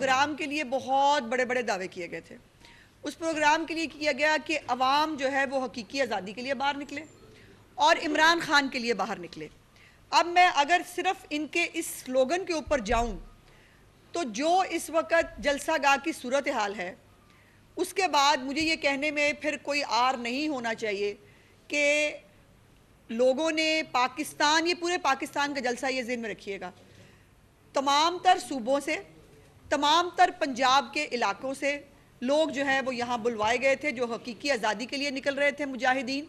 Programme کے لیے بہت بڑے بڑے دعوے کیے گئے تھے. اس پروگرام کے لیے کیا گیا کہ عوام جو ہے وہ حقیقی آزادی کے لیے باہر نکلے اور عمران خان کے لیے باہر نکلے. اب میں اگر صرف ان کے اس سلوگن کے اوپر جاؤں تو جو اس وقت جلسہ گاہ کی صورتحال ہے اس کے بعد مجھے یہ کہنے میں پھر کوئی عار نہیں ہونا چاہیے کہ لوگوں نے پاکستان، یہ پورے پاکستان کا جلسہ، یہ ذہن میں رکھیے گا، تمام تر صوبوں سے، تمام تر پنجاب کے علاقوں سے لوگ جو ہے وہ یہاں بلوائے گئے تھے جو حقیقی آزادی کے لیے نکل رہے تھے مجاہدین،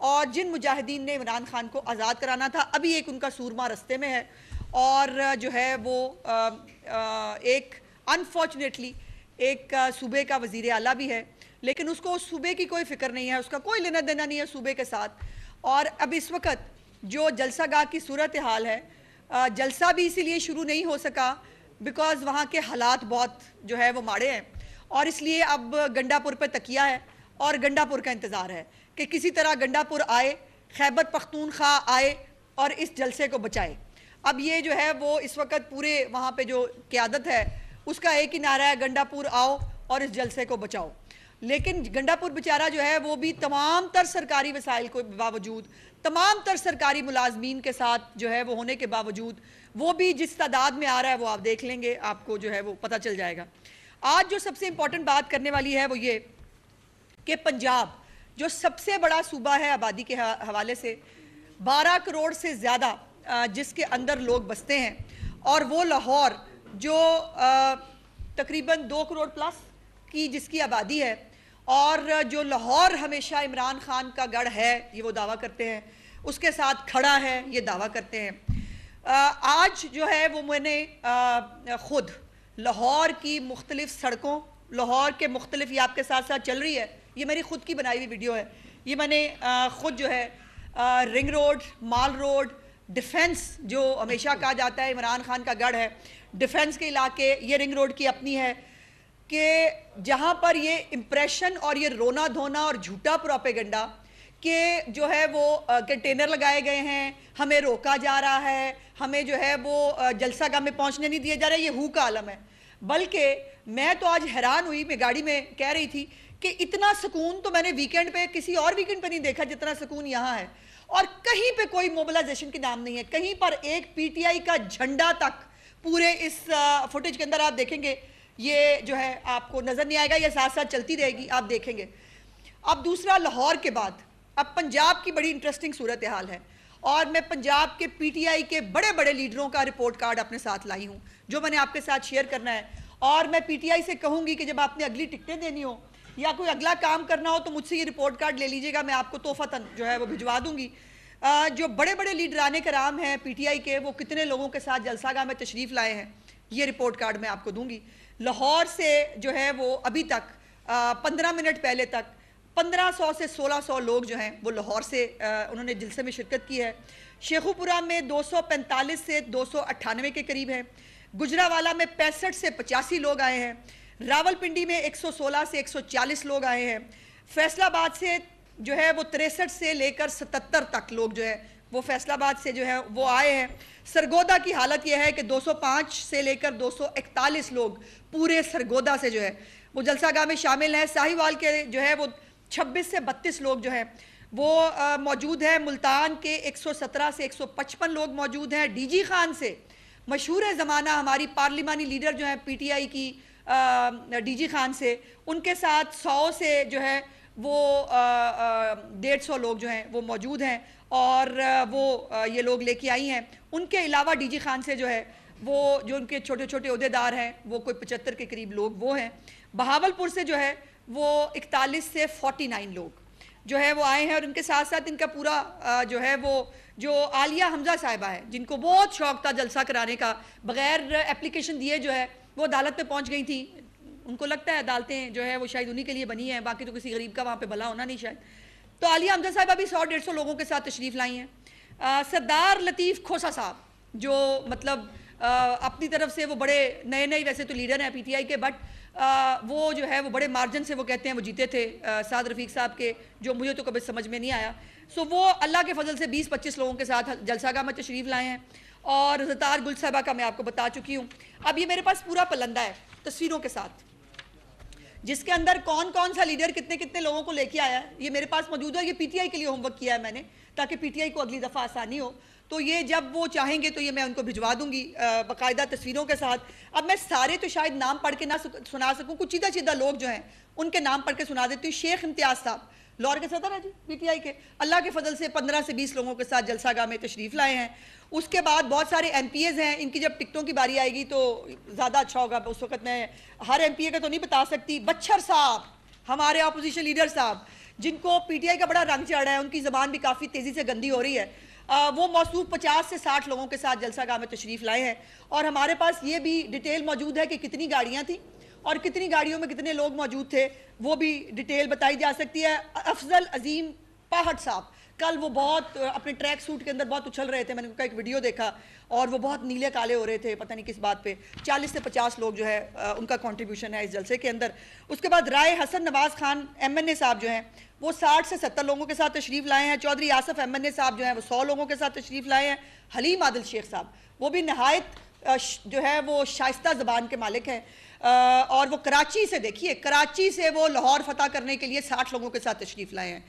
اور جن مجاہدین نے عمران خان کو آزاد کرانا تھا. ابھی ایک ان کا سورما رستے میں ہے اور جو ہے وہ ایک انفارچونیٹلی ایک صوبے کا وزیر اعلیٰ بھی ہے، لیکن اس کو اس صوبے کی کوئی فکر نہیں ہے، اس کا کوئی لینا دینا نہیں ہے صوبے کے ساتھ. اور اب اس وقت جو جلسہ گاہ کی صورتحال ہے، جلسہ بھی اسی لیے شروع نہیں ہو سکا بیکاز وہاں کے حالات بہت جو ہے وہ ماڑے ہیں، اور اس لیے اب گنڈا پور پہ تکیہ ہے اور گنڈا پور کا انتظار ہے کہ کسی طرح گنڈا پور آئے، خیبر پختونخوا آئے اور اس جلسے کو بچائے. اب یہ جو ہے وہ اس وقت پورے وہاں پہ جو قیادت ہے اس کا ایک ہی نعرہ ہے، گنڈا پور آؤ اور اس جلسے کو بچاؤ. لیکن گنڈا پور بیچارہ جو ہے وہ بھی تمام تر سرکاری وسائل کو باوجود، تمام تر سرکاری ملازمین کے ساتھ جو ہے وہ ہونے کے باوجود، وہ بھی جس تعداد میں آ رہا ہے وہ آپ دیکھ لیں گے، آپ کو جو ہے وہ پتہ چل جائے گا. آج جو سب سے امپورٹنٹ بات کرنے والی ہے وہ یہ کہ پنجاب جو سب سے بڑا صوبہ ہے آبادی کے حوالے سے، 12 کروڑ سے زیادہ جس کے اندر لوگ بستے ہیں، اور وہ لاہور جو تقریباً 2 کروڑ پلس کی جس کی آبادی ہے، اور جو لاہور ہمیشہ عمران خان کا گڑھ ہے یہ وہ دعویٰ کرتے ہیں، اس کے ساتھ کھڑا ہے یہ دعویٰ کرتے ہیں. آج جو ہے وہ میں نے خود لاہور کی مختلف سڑکوں، لاہور کے مختلف، یہ آپ کے ساتھ ساتھ چل رہی ہے، یہ میری خود کی بنائی ہوئی ویڈیو ہے، یہ میں نے خود جو ہے رنگ روڈ، مال روڈ، ڈیفنس جو ہمیشہ کہا جاتا ہے عمران خان کا گڑھ ہے، ڈیفنس کے علاقے، یہ رنگ روڈ کی اپنی ہے کہ جہاں پر یہ امپریشن اور یہ رونا دھونا اور جھوٹا پروپیگنڈا کہ جو ہے وہ کنٹینر لگائے گئے ہیں، ہمیں روکا جا رہا ہے، ہمیں جو ہے وہ جلسہ گاہ میں پہنچنے نہیں دیا جا رہا ہے، یہ ہو کا عالم ہے. بلکہ میں تو آج حیران ہوئی، میں گاڑی میں کہہ رہی تھی کہ اتنا سکون تو میں نے ویکینڈ پہ کسی اور ویکینڈ پہ نہیں دیکھا جتنا سکون یہاں ہے، اور کہیں پہ کوئی موبلائزیشن کی نام نہیں ہے، کہیں پر ایک پی ٹی آئی کا جھنڈا تک پورے اس فوٹیج کے اندر آپ دیکھیں گے، یہ جو ہے آپ کو نظر نہیں آئے گا، یہ ساتھ ساتھ چلتی رہے گی، آپ دیکھیں گے. اب دوسرا، لاہور کے بعد اب پنجاب کی بڑی انٹرسٹنگ صورتحال ہے، اور میں پنجاب کے پی ٹی آئی کے بڑے بڑے لیڈروں کا رپورٹ کارڈ اپنے ساتھ لائی ہوں جو میں نے آپ کے ساتھ شیئر کرنا ہے. اور میں پی ٹی آئی سے کہوں گی کہ جب آپ نے اگلی ٹکٹیں دینی ہو یا کوئی اگلا کام کرنا ہو تو مجھ سے یہ رپورٹ کارڈ لے لیجئے گا، میں آپ کو تحفتاً جو ہے وہ بھجوا دوں گی. جو بڑے بڑے لیڈران کرام ہیں پی ٹی آئی کے، وہ کتنے لوگوں کے ساتھ جلسہ گاہ میں تشریف لائے ہیں، یہ رپورٹ کارڈ میں آپ کو دوں گی. لاہور سے جو ہے وہ ابھی تک 15 منٹ پہلے تک 1500 سے 1600 لوگ جو ہیں وہ لاہور سے انہوں نے جلسے میں شرکت کی ہے. شیخوپورہ میں 245 سے 298 کے قریب ہیں. گجرانوالہ میں 65 سے 85 لوگ آئے ہیں. راولپنڈی میں 116 سے 140 لوگ آئے ہیں. فیصل آباد سے جو ہے وہ 63 سے لے کر 77 تک لوگ جو ہے وہ فیصل آباد سے جو ہے وہ آئے ہیں. سرگودا کی حالت یہ ہے کہ 205 سے لے کر 241 لوگ پورے سرگودا سے جو ہے وہ جلسہ گاہ میں شامل ہیں. ساہیوال کے جو ہے وہ 26 سے 32 لوگ جو ہیں وہ موجود ہیں. ملتان کے 117 سے 155 لوگ موجود ہیں. ڈی جی خان سے مشہور زمانہ ہماری پارلیمانی لیڈر جو ہیں پی ٹی آئی کی ڈی جی خان سے، ان کے ساتھ 100 سے جو ہے وہ 150 لوگ جو ہیں وہ موجود ہیں، اور وہ یہ لوگ لے کے آئی ہیں. ان کے علاوہ ڈی جی خان سے جو ہے وہ جو ان کے چھوٹے چھوٹے عہدیدار ہیں وہ کوئی 75 کے قریب لوگ وہ ہیں. بہاولپور سے جو ہے وہ 41 سے 49 لوگ جو ہے وہ آئے ہیں، اور ان کے ساتھ ساتھ ان کا پورا جو ہے وہ جو عالیہ حمزہ صاحبہ ہے جن کو بہت شوق تھا جلسہ کرانے کا، بغیر اپلیکیشن دیے جو ہے وہ عدالت میں پہنچ گئی تھی. ان کو لگتا ہے عدالتیں جو ہے وہ شاید انہی کے لیے بنی ہیں، باقی تو کسی غریب کا وہاں پہ بھلا ہونا نہیں شاید. تو عالیہ حمزہ صاحبہ بھی 100-150 لوگوں کے ساتھ تشریف لائی ہیں. سردار لطیف کھوسا صاحب جو مطلب اپنی طرف سے وہ بڑے نئے ویسے تو لیڈر ہیں پی ٹی آئی کے، بٹ وہ جو ہے وہ بڑے مارجن سے وہ کہتے ہیں وہ جیتے تھے سعد رفیق صاحب کے، جو مجھے تو کبھی سمجھ میں نہیں آیا. سو وہ اللہ کے فضل سے 20-25 لوگوں کے ساتھ جلسہ گاہ میں تشریف لائے ہیں. اور زطار گل صاحبہ کا میں آپ کو بتا چکی ہوں. اب یہ میرے پاس پورا پلندہ ہے تصویروں کے ساتھ، جس کے اندر کون کون سا لیڈر کتنے کتنے لوگوں کو لے کے آیا ہے یہ میرے پاس موجود ہے. یہ پی ٹی آئی کے لیے ہوم ورک کیا ہے میں نے تاکہ پی ٹی آئی کو اگلی دفعہ آسانی ہو. تو یہ جب وہ چاہیں گے تو یہ میں ان کو بھجوا دوں گی باقاعدہ تصویروں کے ساتھ. اب میں سارے تو شاید نام پڑھ کے نہ سنا سکوں، کچھ سیدھا سیدھا لوگ جو ہیں ان کے نام پڑھ کے سنا دیتی ہوں. شیخ امتیاز صاحب لاہور کے صدر ہیں جی پی ٹی آئی کے، اللہ کے فضل سے 15 سے 20 لوگوں کے ساتھ جلسہ گاہ میں تشریف لائے ہیں. اس کے بعد بہت سارے ایم پی ایز ہیں، ان کی جب ٹکٹوں کی باری آئے گی تو زیادہ اچھا ہوگا. اس وقت میں ہر ایم پی اے کا تو نہیں بتا سکتی. بچھر صاحب ہمارے اپوزیشن لیڈر صاحب جن کو پی ٹی آئی کا بڑا رنگ چڑھا ہے، ان کی زبان بھی کافی تیزی سے گندی ہو رہی ہے، وہ موصوف 50 سے 60 لوگوں کے ساتھ جلسہ گاہ میں تشریف لائے ہیں. اور ہمارے پاس یہ بھی ڈیٹیل موجود ہے کہ کتنی گاڑیاں تھیں اور کتنی گاڑیوں میں کتنے لوگ موجود تھے، وہ بھی ڈیٹیل بتائی جا سکتی ہے. افضل عظیم پاہٹ صاحب کل وہ بہت اپنے ٹریک سوٹ کے اندر بہت اچھل رہے تھے، میں نے ان کا ایک ویڈیو دیکھا اور وہ بہت نیلے کالے ہو رہے تھے، پتہ نہیں کس بات پہ. 40 سے 50 لوگ جو ہے ان کا کنٹریبیوشن ہے اس جلسے کے اندر. اس کے بعد رائے حسن نواز خان ایم این اے صاحب جو ہیں وہ 60 سے 70 لوگوں کے ساتھ تشریف لائے ہیں. چودھری آصف ایم این اے صاحب جو ہیں وہ 100 لوگوں کے ساتھ تشریف لائے ہیں. حلیم عادل شیخ صاحب وہ بھی نہایت جو ہے وہ شائستہ زبان کے مالک ہیں، اور وہ کراچی سے، دیکھیے کراچی سے وہ لاہور فتح کرنے کے لیے 60 لوگوں کے ساتھ تشریف لائے ہیں.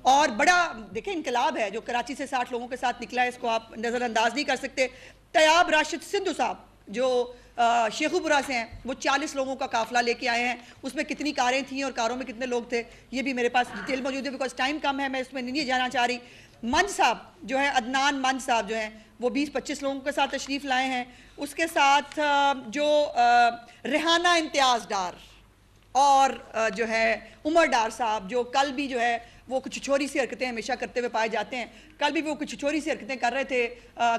اور بڑا دیکھیں انقلاب ہے جو کراچی سے 60 لوگوں کے ساتھ نکلا ہے، اس کو آپ نظر انداز نہیں کر سکتے. طیاب راشد سندھو صاحب جو شیخو پورہ سے ہیں وہ 40 لوگوں کا قافلہ لے کے آئے ہیں. اس میں کتنی کاریں تھیں اور کاروں میں کتنے لوگ تھے یہ بھی میرے پاس ڈیٹیل موجود ہے، بیکاز ٹائم کم ہے، میں اس میں نہیں جانا چاہ رہی. منج صاحب جو ہیں عدنان منج صاحب جو ہیں وہ 20-25 لوگوں کے ساتھ تشریف لائے ہیں. اس کے ساتھ جو ریحانہ امتیاز ڈار اور جو ہے عمر ڈار صاحب جو کل بھی جو ہے وہ کچھ چھوری سی حرکتیں ہمیشہ کرتے ہوئے پائے جاتے ہیں، کل بھی وہ کچھ چھوری سی حرکتیں کر رہے تھے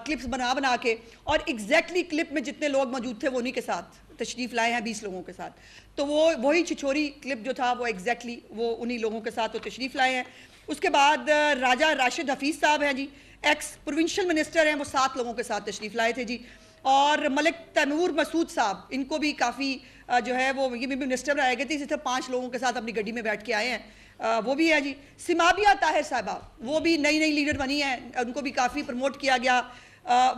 کلپس بنا کے، اور ایگزیکٹلی کلپ میں جتنے لوگ موجود تھے وہ انہی کے ساتھ تشریف لائے ہیں 20 لوگوں کے ساتھ. تو وہی چھچوری کلپ جو تھا وہ ایگزیکٹلی وہ انہی لوگوں کے ساتھ وہ تشریف لائے ہیں. اس کے بعد راجہ راشد حفیظ صاحب ہیں جی، ایکس پروونشل منسٹر ہیں، وہ 7 لوگوں کے ساتھ تشریف لائے تھے جی. اور ملک تیمور مسعود صاحب ان کو بھی کافی جو ہے وہ یہ بھی منسٹر رہے گئے تھے، اسی طرح 5 لوگوں کے ساتھ اپنی گڈی میں بیٹھ کے آئے ہیں، وہ بھی ہے جی. سمابیہ طاہر صاحبہ وہ بھی نئی لیڈر بنی ہیں، ان کو بھی کافی پروموٹ کیا گیا،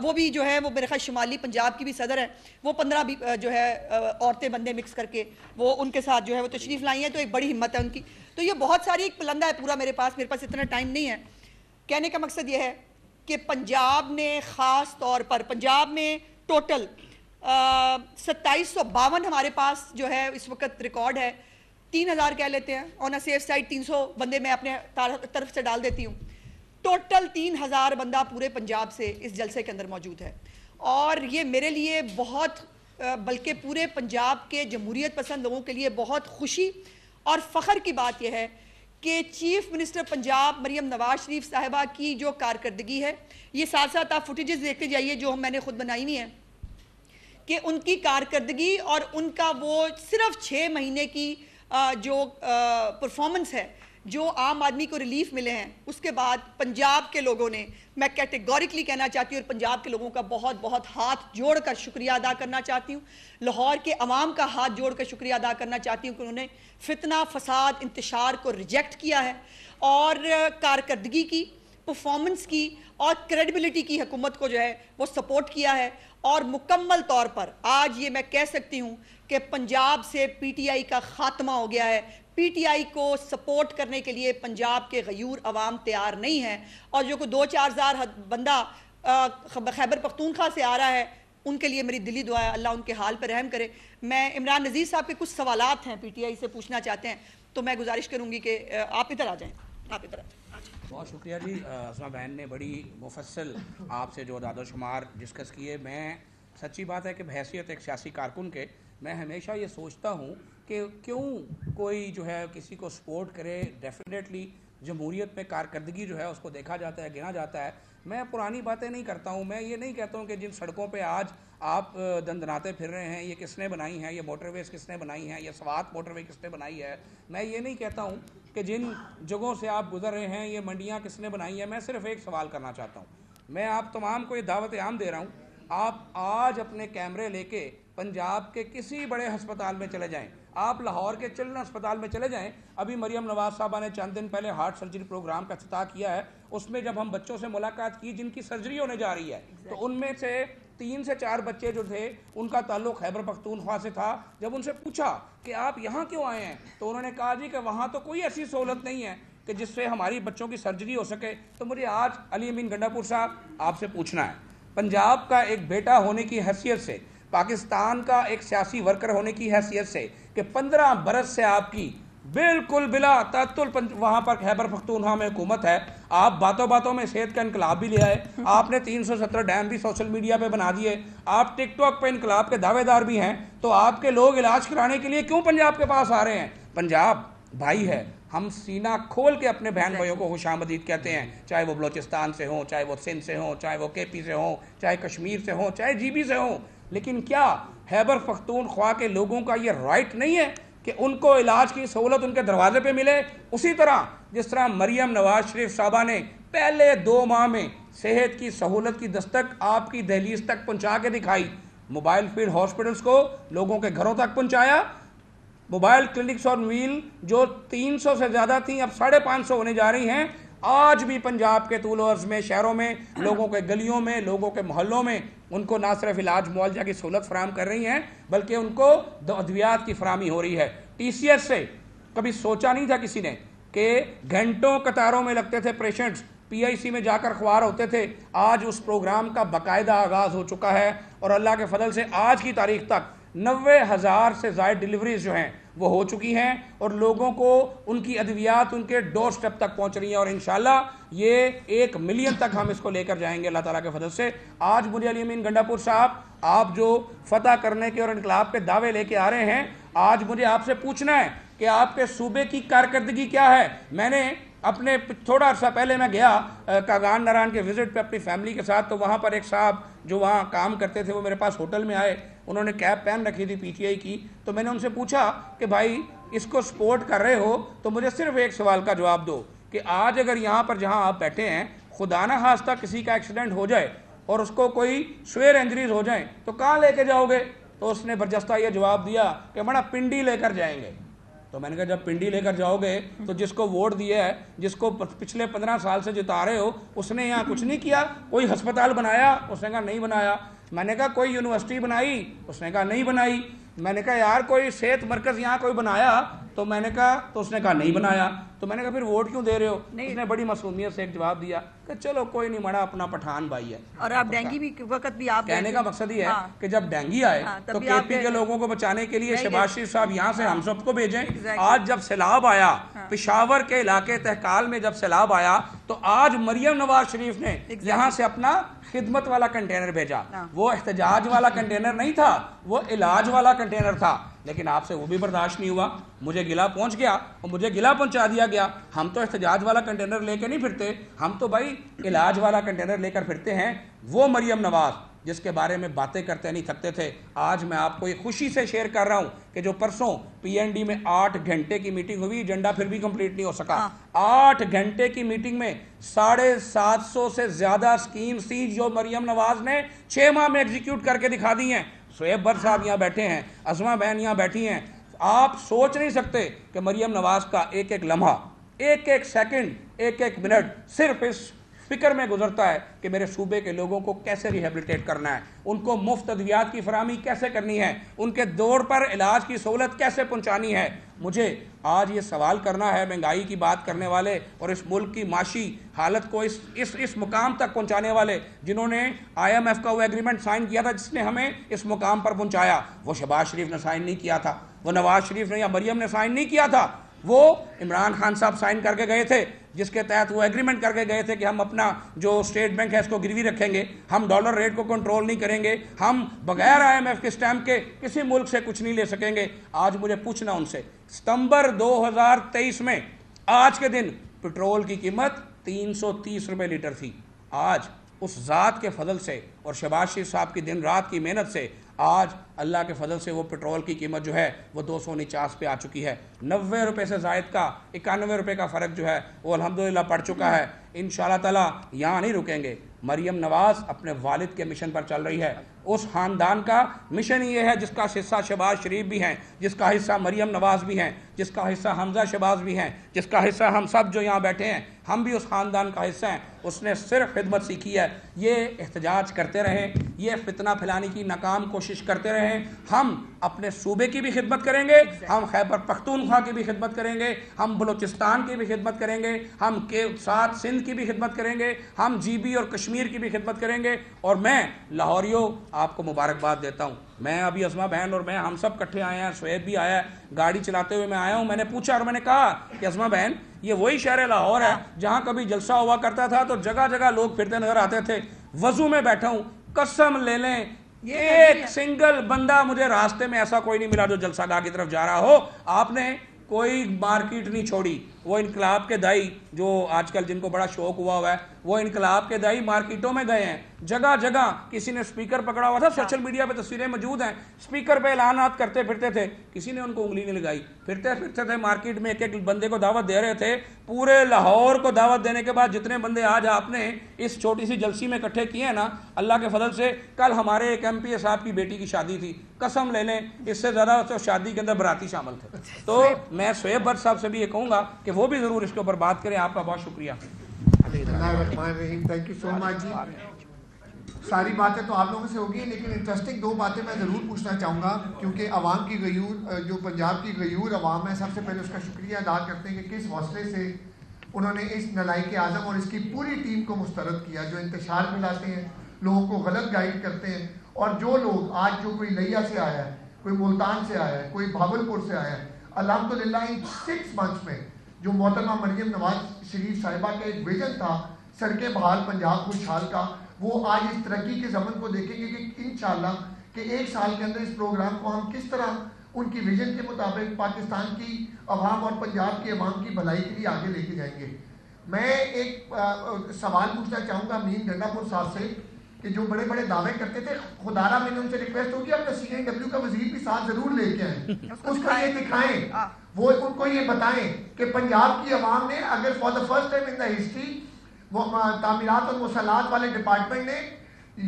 وہ بھی جو ہے وہ میرے خیال شمالی پنجاب کی بھی صدر ہے، وہ 15 بھی جو ہے عورتیں بندے مکس کر کے وہ ان کے ساتھ جو ہے وہ تشریف لائی ہیں. تو ایک بڑی ہمت ہے ان کی. تو یہ بہت ساری ایک پلندہ ہے پورا میرے پاس اتنا ٹائم نہیں ہے. کہنے کا مقصد یہ ہے کہ پنجاب نے خاص طور پر پنجاب میں ٹوٹل 2752 ہمارے پاس جو ہے اس وقت ریکارڈ ہے. 3000 کہہ لیتے ہیں آن اے سیف سائڈ، 300 بندے میں اپنے طرف سے ڈال دیتی ہوں. ٹوٹل 3000 بندہ پورے پنجاب سے اس جلسے کے اندر موجود ہے. اور یہ میرے لیے بہت بلکہ پورے پنجاب کے جمہوریت پسند لوگوں کے لیے بہت خوشی اور فخر کی بات یہ ہے کہ چیف منسٹر پنجاب مریم نواز شریف صاحبہ کی جو کارکردگی ہے، یہ ساتھ ساتھ آپ فوٹیجز دیکھتے جائیے جو میں نے خود بنائی ہوئی ہیں، کہ ان کی کارکردگی اور ان کا وہ صرف 6 مہینے کی جو پرفارمنس ہے، جو عام آدمی کو ریلیف ملے ہیں، اس کے بعد پنجاب کے لوگوں نے، میں کیٹیگوریکلی کہنا چاہتی ہوں اور پنجاب کے لوگوں کا بہت بہت ہاتھ جوڑ کر شکریہ ادا کرنا چاہتی ہوں، لاہور کے عوام کا ہاتھ جوڑ کر شکریہ ادا کرنا چاہتی ہوں کہ انہوں نے فتنہ فساد انتشار کو ریجیکٹ کیا ہے اور کارکردگی کی، پرفارمنس کی اور کریڈیبلٹی کی حکومت کو جو ہے وہ سپورٹ کیا ہے. اور مکمل طور پر آج یہ میں کہہ سکتی ہوں کہ پنجاب سے پی ٹی آئی کا خاتمہ ہو گیا ہے. پی ٹی آئی کو سپورٹ کرنے کے لیے پنجاب کے غیور عوام تیار نہیں ہے، اور جو کوئی 2-4 ہزار بندہ خیبر پختونخوا سے آ رہا ہے ان کے لیے میری دلی دعا ہے اللہ ان کے حال پر رحم کرے. میں عمران نذیر صاحب کے کچھ سوالات ہیں پی ٹی آئی سے پوچھنا چاہتے ہیں، تو میں گزارش کروں گی کہ آپ ادھر آ جائیں. بہت شکریہ جی. اسما بہن نے بڑی مفصل آپ سے جو اعداد و شمار ڈسکس کیے. میں سچی بات ہے کہ بحیثیت ایک سیاسی کارکن کے میں ہمیشہ یہ سوچتا ہوں کہ کیوں کوئی جو ہے کسی کو سپورٹ کرے. ڈیفینیٹلی جمہوریت میں کارکردگی جو ہے اس کو دیکھا جاتا ہے، گنا جاتا ہے. میں پرانی باتیں نہیں کرتا ہوں. میں یہ نہیں کہتا ہوں کہ جن سڑکوں پہ آج آپ دندناتے پھر رہے ہیں یہ کس نے بنائی ہیں، یہ موٹر ویز کس نے بنائی ہیں، یہ سوات موٹر وے کس نے بنائی ہے. میں یہ نہیں کہتا ہوں کہ جن جگہوں سے آپ گزر رہے ہیں یہ منڈیاں کس نے بنائی ہیں. میں صرف ایک سوال کرنا چاہتا ہوں. میں آپ تمام کو یہ دعوت عام دے رہا ہوں آپ آج اپنے کیمرے لے کے پنجاب کے کسی بڑے ہسپتال میں چلے جائیں, آپ لاہور کے چلڈرن ہسپتال میں چلے جائیں. ابھی مریم نواز صاحبہ نے چند دن پہلے ہارٹ سرجری پروگرام کا افتتاح کیا ہے. اس میں جب ہم بچوں سے ملاقات کی جن کی سرجری ہونے جا رہی ہے, تو ان میں سے 3 سے 4 بچے جو تھے ان کا تعلق خیبر پختونخوا سے تھا. جب ان سے پوچھا کہ آپ یہاں کیوں آئے ہیں, تو انہوں نے کہا جی کہ وہاں تو کوئی ایسی سہولت نہیں ہے کہ جس سے ہماری بچوں کی سرجری ہو سکے. تو مجھے آج علی امین گنڈا پور صاحب آپ سے پوچھنا ہے, پنجاب کا ایک بیٹا ہونے کی حیثیت سے, پاکستان کا ایک سیاسی ورکر ہونے کی حیثیت سے, کہ 15 برس سے آپ کی بالکل بلا تعطل وہاں پر خیبر پختونخوا میں حکومت ہے. آپ باتوں باتوں میں صحت کا انقلاب بھی لے آئے, آپ نے 317 ڈیم بھی سوشل میڈیا پہ بنا دیے, آپ ٹک ٹاک پہ انقلاب کے دعوے دار بھی ہیں. تو آپ کے لوگ علاج کرانے کے لیے کیوں پنجاب کے پاس آ رہے ہیں؟ پنجاب بھائی ہے, ہم سینہ کھول کے اپنے بہن بھائیوں کو خوش آمدید کہتے ہیں, چاہے وہ بلوچستان سے ہوں, چاہے وہ سندھ سے ہوں, چاہے وہ کے پی سے ہوں, چاہے کشمیر سے ہوں, چاہے جی بی سے ہوں. لیکن کیا خیبر پختونخوا کے لوگوں کا یہ رائٹ نہیں ہے کہ ان کو علاج کی سہولت ان کے دروازے پہ ملے؟ اسی طرح جس طرح مریم نواز شریف صاحبہ نے پہلے 2 ماہ میں صحت کی سہولت کی دستک آپ کی دہلیز تک پہنچا کے دکھائی, موبائل فیلڈ ہاسپٹلس کو لوگوں کے گھروں تک پہنچایا, موبائل کلینکس آن ویل جو 300 سے زیادہ تھیں اب 550 ہونے جا رہی ہیں. آج بھی پنجاب کے طول و عرض میں, شہروں میں, لوگوں کے گلیوں میں, لوگوں کے محلوں میں ان کو نہ صرف علاج معالجہ کی سہولت فراہم کر رہی ہیں بلکہ ان کو ادویات کی فراہمی ہو رہی ہے. ٹی سی ایس سے کبھی سوچا نہیں تھا کسی نے کہ گھنٹوں قطاروں میں لگتے تھے پیشنٹس, پی آئی سی میں جا کر خوار ہوتے تھے. آج اس پروگرام کا باقاعدہ آغاز ہو چکا ہے اور اللہ کے فضل سے آج کی تاریخ تک 90,000 سے زائد ڈیلیوریز جو ہیں وہ ہو چکی ہیں اور لوگوں کو ان کی ادویات ان کے ڈور سٹیپ تک پہنچ رہی ہیں, اور انشاءاللہ یہ 1 ملین تک ہم اس کو لے کر جائیں گے اللہ تعالیٰ کے فضل سے. آج مجھے علی امین گنڈا پور صاحب, آپ جو فتح کرنے کے اور انقلاب کے دعوے لے کے آ رہے ہیں, آج مجھے آپ سے پوچھنا ہے کہ آپ کے صوبے کی کارکردگی کیا ہے. میں نے اپنے تھوڑا عرصہ پہلے میں گیا کاغان ناران کے وزٹ پہ اپنی فیملی کے ساتھ, تو وہاں پر ایک صاحب جو وہاں کام کرتے تھے وہ میرے پاس ہوٹل میں آئے, انہوں نے کیپ پہن رکھی تھی پی ٹی آئی کی. تو میں نے ان سے پوچھا کہ بھائی اس کو سپورٹ کر رہے ہو تو مجھے صرف ایک سوال کا جواب دو کہ آج اگر یہاں پر جہاں آپ بیٹھے ہیں خدا نہ خواستہ کسی کا ایکسیڈنٹ ہو جائے اور اس کو کوئی سویئر انجریز ہو جائیں تو کہاں لے کے جاؤ گے؟ تو اس نے برجستہ یہ جواب دیا کہ بڑا پنڈی لے کر جائیں گے. تو میں نے کہا جب پنڈی لے کر جاؤ گے تو جس کو ووٹ دیا ہے, جس کو پچھلے 15 سال سے جتا رہے ہو, اس نے یہاں کچھ نہیں کیا؟ کوئی ہسپتال بنایا؟ اس نے کہا نہیں بنایا. میں نے کہا کوئی یونیورسٹی بنائی؟ اس نے کہا نہیں بنائی. میں نے کہا یار کوئی صحت مرکز یہاں کوئی بنایا؟ تو میں نے کہا, تو اس نے کہا نہیں بنایا. تو میں نے کہا پھر ووٹ کیوں دے رہے ہو؟ اس نے بڑی معصومیت سے ایک جواب دیا کہ چلو کوئی نہیں, مڑا اپنا پٹھان بھائی ہے. اور آپ ڈینگی بھی وقت بھی آپ کہنے کا مقصد یہ ہے کہ جب ڈینگی آئے تو کے پی کے لوگوں کو بچانے کے لیے شہباز شریف صاحب یہاں سے ہم سب کو بھیجیں. آج جب سیلاب آیا پشاور کے علاقے تہکال میں, جب سیلاب آیا تو آج مریم نواز شریف نے یہاں سے اپنا خدمت والا کنٹینر بھیجا. وہ احتجاج والا کنٹینر نہیں تھا, وہ علاج والا کنٹینر تھا, لیکن آپ سے وہ بھی برداشت نہیں ہوا. مجھے گلا پہنچ گیا اور مجھے گلا پہنچا دیا گیا. ہم تو احتجاج والا کنٹینر لے کے نہیں پھرتے, ہم تو بھائی علاج والا کنٹینر لے کر پھرتے ہیں. وہ مریم نواز جس کے بارے میں باتیں کرتے نہیں تھکتے تھے, آج میں آپ کو یہ خوشی سے شیئر کر رہا ہوں کہ جو پرسوں پی این ڈی میں 8 گھنٹے کی میٹنگ ہوئی, ایجنڈا پھر بھی کمپلیٹ نہیں ہو سکا. 8 گھنٹے کی میٹنگ میں 750 سے زیادہ سکیمز تھی جو مریم نواز نے 6 ماہ میں ایگزیکیوٹ کر کے دکھا دی ہیں. شعیب بر صاحب یہاں بیٹھے ہیں, عظمہ بہن یہاں بیٹھی ہیں. آپ سوچ نہیں سکتے کہ مریم نواز کا ایک ایک لمحہ, ایک ایک سیکنڈ, ایک ایک منٹ صرف اس فکر میں گزرتا ہے کہ میرے صوبے کے لوگوں کو کیسے ریہیبلیٹیٹ کرنا ہے, ان کو مفت ادویات کی فراہمی کیسے کرنی ہے, ان کے دور پر علاج کی سہولت کیسے پہنچانی ہے. مجھے آج یہ سوال کرنا ہے مہنگائی کی بات کرنے والے اور اس ملک کی معاشی حالت کو اس مقام تک پہنچانے والے, جنہوں نے آئی ایم ایف کا وہ ایگریمنٹ سائن کیا تھا جس نے ہمیں اس مقام پر پہنچایا. وہ شہباز شریف نے سائن نہیں کیا تھا, وہ نواز شریف نے یا مریم نے سائن نہیں کیا تھا, وہ عمران خان صاحب سائن کر کے گئے تھے, جس کے تحت وہ ایگریمنٹ کر کے گئے تھے کہ ہم اپنا جو اسٹیٹ بینک ہے اس کو گروی رکھیں گے, ہم ڈالر ریٹ کو کنٹرول نہیں کریں گے, ہم بغیر آئی ایم ایف کے سٹیمپ کے کسی ملک سے کچھ نہیں لے سکیں گے. آج مجھے پوچھنا ان سے, ستمبر 2023 میں آج کے دن پٹرول کی قیمت 330 روپے لیٹر تھی. آج اس ذات کے فضل سے اور شہباز شریف صاحب کی دن رات کی محنت سے آج اللہ کے فضل سے وہ پٹرول کی قیمت جو ہے وہ 249 پہ آ چکی ہے. 90 روپے سے زائد کا 91 روپے کا فرق جو ہے وہ الحمدللہ پڑ چکا ہے. انشاءاللہ تعالی یہاں نہیں رکیں گے, مریم نواز اپنے والد کے مشن پر چل رہی ہے. اس خاندان کا مشن یہ ہے جس کا حصہ شہباز شریف بھی ہیں, جس کا حصہ مریم نواز بھی ہیں, جس کا حصہ حمزہ شہباز بھی ہیں, جس کا حصہ ہم سب جو یہاں بیٹھے ہیں, ہم بھی اس خاندان کا حصہ ہیں. اس نے صرف خدمت سیکھی ہے. یہ احتجاج کرتے رہیں, یہ فتنہ پھیلانے کی ناکام کوشش کرتے رہیں. ہم اپنے صوبے کی بھی خدمت کریں گے, ہم خیبر پختونخوا کی بھی خدمت کریں گے, ہم بلوچستان کی بھی خدمت کریں گے, ہم کے ساتھ سندھ کی بھی خدمت کریں گے, ہم جی بی اور کشمیر کی بھی خدمت کریں گے. اور میں لاہوریوں آپ کو مبارکباد دیتا ہوں. میں ابھی اسما بہن اور میں ہم سب کٹھے آئے ہیں, سہیب بھی آیا ہے, گاڑی چلاتے ہوئے میں آیا ہوں. میں نے پوچھا اور میں نے کہا کہ اسما بہن یہ وہی شہر لاہور ہے جہاں کبھی جلسہ ہوا کرتا تھا تو جگہ جگہ لوگ پھرتے نظر آتے تھے. وضو میں بیٹھا ہوں, قسم لے لیں ایک سنگل بندہ مجھے راستے میں ایسا کوئی نہیں ملا جو جلسہ گاہ کی طرف جا رہا ہو. آپ نے کوئی مارکیٹ نہیں چھوڑی. وہ انقلاب کے دائی جو آج کل جن کو بڑا شوق ہوا ہے, وہ انقلاب کے دائی مارکیٹوں میں گئے ہیں. جگہ جگہ کسی نے سپیکر پکڑا ہوا تھا, سوشل میڈیا پہ تصویریں موجود ہیں, سپیکر پہ اعلانات کرتے پھرتے تھے, کسی نے ان کو انگلی نہیں لگائی. پھرتے پھرتے تھے مارکیٹ میں, ایک ایک بندے کو دعوت دے رہے تھے. پورے لاہور کو دعوت دینے کے بعد جتنے بندے آج آپ نے اس چھوٹی سی جلسی میں اکٹھے کیے ہیں نا, اللہ کے فضل سے کل ہمارے ایک ایم پی اے صاحب کی بیٹی کی شادی تھی. قسم لے لیں اس سے زیادہ تو شادی کے اندر براتی شامل تھے. تو میں سہیب بٹ صاحب سے بھی یہ کہوں گا کہ وہ بھی ضرور اس کے اوپر بات کریں. آپ کا بہت شکریہ. تھینک یو سو مچ جی. ساری باتیں تو آپ لوگوں سے ہوگی, لیکن انٹرسٹنگ دو باتیں میں ضرور پوچھنا چاہوں گا, کیونکہ عوام کی غیور, جو پنجاب کی غیور عوام ہے, سب سے پہلے اس کا شکریہ ادا کرتے ہیں کہ کس حوصلے سے انہوں نے اس نلائق اعظم اور اس کی پوری ٹیم کو مسترد کیا, جو انتشار پھیلاتے ہیں, لوگوں کو غلط گائیڈ کرتے ہیں. اور جو لوگ آج جو کوئی لیا سے آیا ہے, کوئی ملتان سے آیا ہے, کوئی بھاولپور سے آیا ہے, الحمدللہ ان 6 months میں جو محترمہ مریم نواز شریف صاحبہ کا ایک ویژن تھا سڑکیں بحال پنجاب خوشحال کا, وہ آج اس ترقی کے زمن کو دیکھیں گے کہ انشاءاللہ کہ 1 سال کے اندر اس پروگرام کو ہم کس طرح ان کی ویژن کے مطابق پاکستان کی عوام اور پنجاب کی عوام کی بھلائی کے لیے آگے لے کے جائیں گے. میں ایک سوال پوچھنا چاہوں گا امین گنڈا پور صاحب سے, کہ جو بڑے بڑے دعوے کرتے تھے, خدا را میں نے ان سے ریکویسٹ ہوگی اپنا CNW کا وزیر بھی ساتھ ضرور لے کے آئیں, اس کو یہ دکھائیں, وہ ان کو یہ بتائیں کہ پنجاب کی عوام نے اگر for the first time in the history وہ تعمیرات اور موصلات والے ڈپارٹمنٹ نے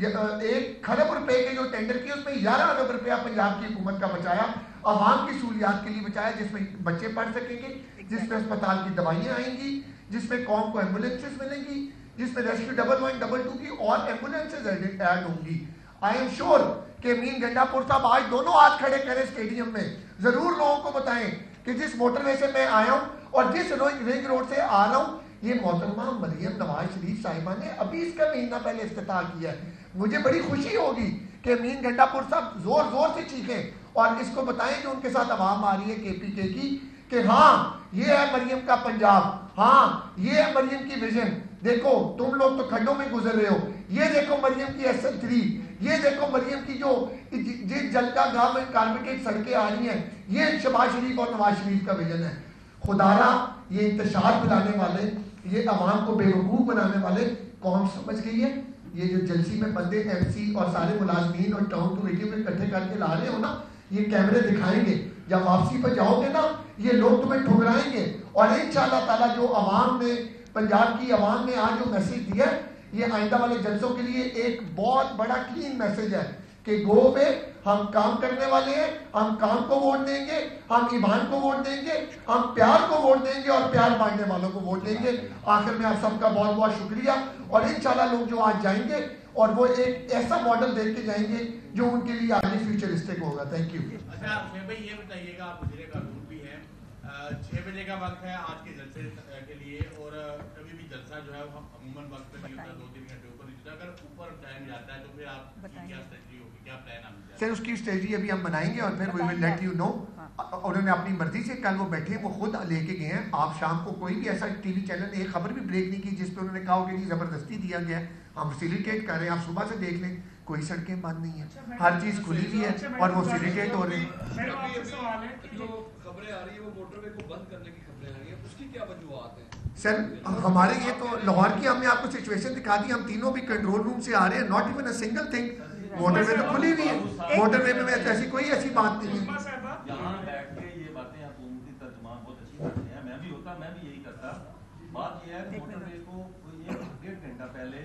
1 کھرب روپے کے جو ٹینڈر کیے اس میں 11 ارب روپیہ پنجاب کی حکومت کا بچایا, عوام کی سہولیات کے لیے بچایا, جس میں بچے پڑھ سکیں گے, جس میں اسپتال کی دوائیاں آئیں گی, جس میں قوم کو ایمبولینسز ملیں گی, جس میں ریسکیو 112 کی اور ایمبولینسز ایڈ ہوں گی. آئی ایم شیور کہ امین گنڈا پور صاحب آج دونوں ہاتھ کھڑے کریں اسٹیڈیم میں, ضرور لوگوں کو بتائیں کہ جس موٹر وے سے میں آیا ہوں اور جس رنگ روڈ سے آ رہا ہوں, یہ محترمہ مریم نواز شریف صاحبہ نے ابھی اس کا مہینہ پہلے افتتاح کیا ہے. مجھے بڑی خوشی ہوگی کہ امین گنڈا پور صاحب زور زور سے چیخیں اور اس کو بتائیں کہ ان کے ساتھ عوام آ رہی ہے KPK کی, کہ ہاں یہ ہے مریم کا پنجاب, ہاں یہ ہے مریم کی ویژن. دیکھو تم لوگ تو کھڈوں میں گزر رہے ہو, یہ دیکھو مریم کی SL3, یہ دیکھو مریم کی جو جلکا گاہ میں کارپیٹڈ سڑکیں آ رہی ہیں, یہ شہباز شریف اور نواز شریف کا ویژن ہے. خدارا یہ انتشار پھیلانے والے, یہ عوام کو بے وقوف بنانے والے قوم سمجھ گئی ہے. یہ جو جلسی میں بندے MC اور سارے ملازمین اور ٹاؤن کمیٹی میں اکٹھے کر کے لا رہے ہو نا, یہ کیمرے دکھائیں گے, جب واپسی پہ جاؤ گے نا یہ لوگ تمہیں ٹھکرائیں گے. اور انشاءاللہ تعالیٰ جو عوام نے, پنجاب کی عوام نے آج جو میسیج دیا ہے, یہ آئندہ والے جلسوں کے لیے ایک بہت بڑا کلین میسیج ہے کہ گو میں ہم کام کرنے والے ہیں, ہم کام کو ووٹ دیں گے, ہم ایمان کو ووٹ دیں گے, ہم پیار کو ووٹ دیں گے اور پیار بانٹنے والوں کو ووٹ دیں گے. آخر میں آپ سب کا بہت بہت شکریہ. اور انشاءاللہ لوگ جو آج جائیں گے اور وہ ایک ایسا ماڈل دیکھ کے جائیں گے جو ان کے لیے آگے فیوچرسٹک ہوگا. Thank you. اچھا بھائی یہ بتائیے گا, آپ وزیر قانون بھی ہیں, 6 بجے کا وقت ہے آج کے جلسے کے لیے, اور کبھی بھی جلسہ جو ہے عموماً وقت پہ نہیں ہوتا, 2-3 گھنٹے اوپر نہیں ہوتا. اگر اوپر ٹائم جاتا ہے تو پھر آپ کی کیا اسٹریٹجی ہوگی, کیا پلان آپ سر اس کی اسٹریٹجی ابھی ہم بنائیں گے اور پھر وی ول لیٹ یو نو. انہوں نے اپنی مرضی سے, کل وہ بیٹھے وہ خود لے کے گئے ہیں. آپ شام کو کوئی بھی ایسا ٹی وی چینل نے ایک خبر بھی بریک نہیں کی جس پہ انہوں نے کہا کہ نہیں زبردستی دیا گیا ہے, ہم فیسیلیٹیٹ کر رہے ہیں. آپ صبح سے دیکھ لیں کوئی سڑکیں بند نہیں ہیں, ہر چیز کھلی ہوئی ہے اور وہ فیسیلیٹیٹ ہو رہے ہیں. جو خبریں آ رہی ہیں وہ موٹر وے کو بند کرنے کی خبریں آ رہی ہیں, اس کی کیا وجوہات ہیں؟ سر ہمارے یہ تو لاہور کی ہم نے آپ کو سچویشن دکھا دی, ہم تینوں بھی کنٹرول روم سے آ رہے ہیں, not even a single thing. Motorway تو کھلی ہوئی ہے, موٹر وے میں ایسی کوئی ایسی بات نہیں ہے. یہاں بیٹھ کے یہ باتیں حکومتی ترجمان بہت اچھی باتیں ہیں, میں بھی یہی کرتا. بات یہ ہے کہ موٹر وے کو 1.5 گھنٹہ پہلے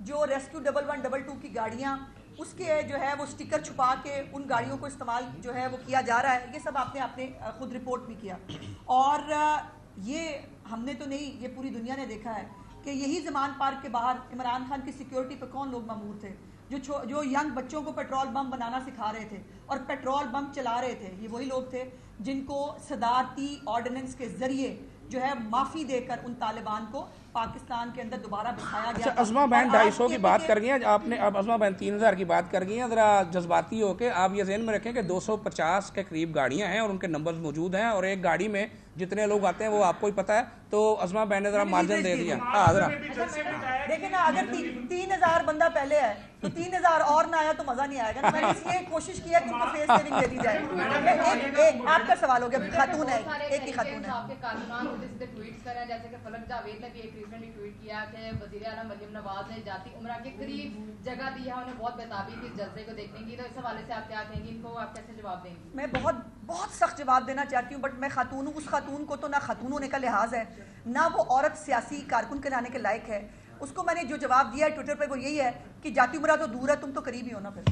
جو ریسکیو 1112 کی گاڑیاں اس کے جو ہے وہ سٹیکر چھپا کے ان گاڑیوں کو استعمال جو ہے وہ کیا جا رہا ہے، یہ سب آپ نے خود رپورٹ بھی کیا. اور یہ ہم نے تو نہیں، یہ پوری دنیا نے دیکھا ہے کہ یہی زمان پارک کے باہر عمران خان کی سیکیورٹی پہ کون لوگ مامور تھے، جو ینگ بچوں کو پیٹرول بم بنانا سکھا رہے تھے اور پیٹرول بم چلا رہے تھے. یہ وہی لوگ تھے جن کو صدارتی آرڈیننس کے ذریعے جو ہے معافی دے کر ان طالبان کو پاکستان کے اندر دوبارہ بٹھایا گیا. اچھا عظمہ بہن 250 کی بات کر گئی ہیں آپ نے، اب عظمہ بہن 3000 کی بات کر گئی ہیں. ذرا جذباتی ہو کے آپ یہ ذہن میں رکھیں کہ 250 کے قریب گاڑیاں ہیں اور ان کے نمبرز موجود ہیں، اور ایک گاڑی میں جتنے لوگ آتے ہیں وہ آپ کو ہی پتہ ہے. تو عظمہ بہن نے ذرا مارجن دے دیا. ہاں ذرا دیکھیں نا، اگر 3000 بندہ پہلے ہے تو 3000 اور نہ آیا تو مزہ نہیں آئے گا. میں نے اس لیے کوشش کیا کہ ان کو فیس سیونگ دے دی جائے. آپ کا سوال ہو گیا، خاتون ہے، ایک ہی خاتون ہے. آپ کے کارکنان خود اس پہ ٹویٹس کر رہے ہیں، جیسے کہ فلک جاوید نے بھی ایک ریسنٹلی ٹویٹ کیا کہ وزیر اعلیٰ مریم نواز نے جاتی عمرہ کے قریب جگہ دی ہے، انہیں بہت بتابی تھی اس جلسے کو دیکھنے کی. تو اس حوالے سے آپ کیا کہیں گے، ان کو آپ کیسے جواب دیں گے؟ میں بہت سخت جواب دینا چاہتی ہوں، بٹ میں خاتون ہوں. اس خاتون کو تو نہ خاتون ہونے کا لحاظ ہے، نہ وہ عورت سیاسی کارکن کہلانے کے لائق ہے. اس کو میں نے جو جواب دیا ہے ٹویٹر پہ وہ یہی ہے کہ جاتی عمرہ تو دور ہے، تم تو قریب ہی ہو نا پھر.